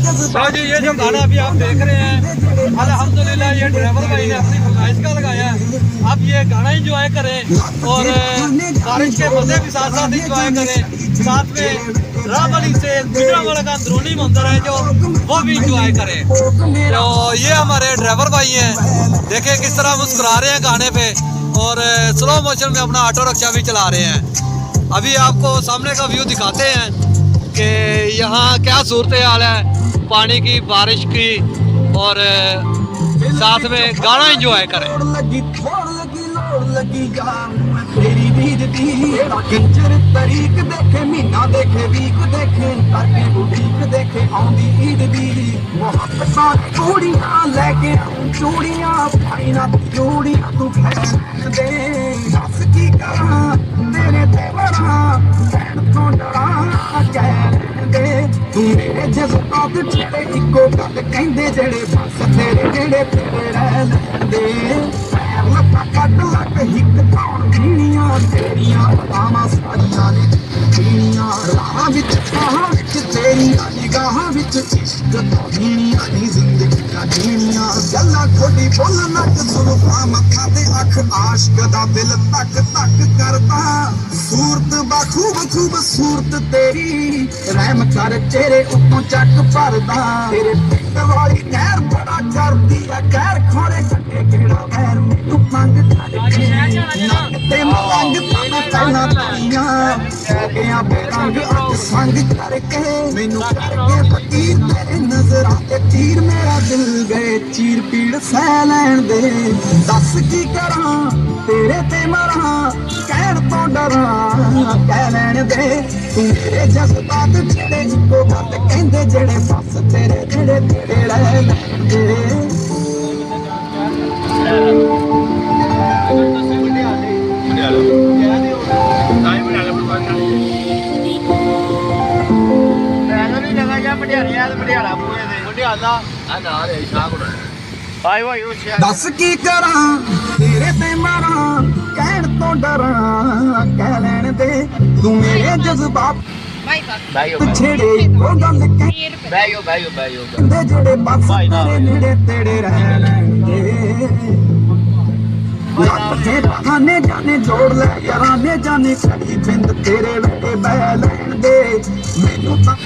तो जी ये जो गाना अभी आप देख रहे हैं अल्हम्दुलिल्लाह ये ड्राइवर भाई ने अपनी फरमाइश का लगाया है। आप ये गाना इंजॉय करें और बारिश के मजे भी साथ साथ इंजॉय करें। साथ में रावली से गुजरांवाला का अंदरूनी मंदिर है जो वो भी इंजॉय करें। तो ये हमारे ड्राइवर भाई हैं, देखें किस तरह मुस्कुरा रहे हैं गाने पे और स्लो मोशन में अपना ऑटो रिक्शा भी चला रहे हैं। अभी आपको सामने का व्यू दिखाते हैं कि यहाँ क्या सूरत हाल है पानी की, बारिश की और साथ में गाना एंजॉय करें। तेरी बीज दी कंजर तरीक देखे मीना देखे वीक देखे करके बुटीक देखे आउंदी ईद दी मोहब्बत चूड़ियां लेके चूड़ियां भाई ना चूड़ियां तू पहन दे दस की करा तेरे ते बड़ा भैन तो डरा कह दे तू मेरे जज्बात तेरे इको गल कहंदे जेड़े बस तेरे जेड़े तेरे रह दे लपा कट लग हिक ताण जीनियां तेरियां बामां सारियां ने जीनियां राहां विच कहां विच तेरियां निगाहां विच इश्क जीनियां नी जिंदगी जीनियां गल्लां खोडी बोल नक सुल्फा मत्था ते अख आशिक दा दिल तक तक करदा सूरत बखूब खूब सूरत तेरी रहम कर चेहरे उत्तों चक भरदा तेरे पिंड वाली नहर बड़ा करदी है कहर खोड़े कट्टे केड़ा पैर तू मंग ते मंग ताना ताना तानियां हो गया बेरंग अज संग करके मैनू करके फकीर तेरे नजर आते तीर मेरा दिल गए चीर पीड़ सह लैन दे दस की करा तेरे ते मरा कहण तो डरा कह लैन दे तू मेरे जज्बात जेड़े इको गल कहंदे जेड़े बस तेरे जेड़े तेरे रह लैन दे दस की करा तेरे ते मरा कहण तो डरा कह लैन दे तू मेरे जज्बात छेड़े वो गल कहंदे जेड़े बस तेरे नेड़े तेड़े रह लैंदे ते बहाने जाने जोड़ ले याराने जाने खड़ी बिंद तेरे वेटे बह लैन दे मैनू तां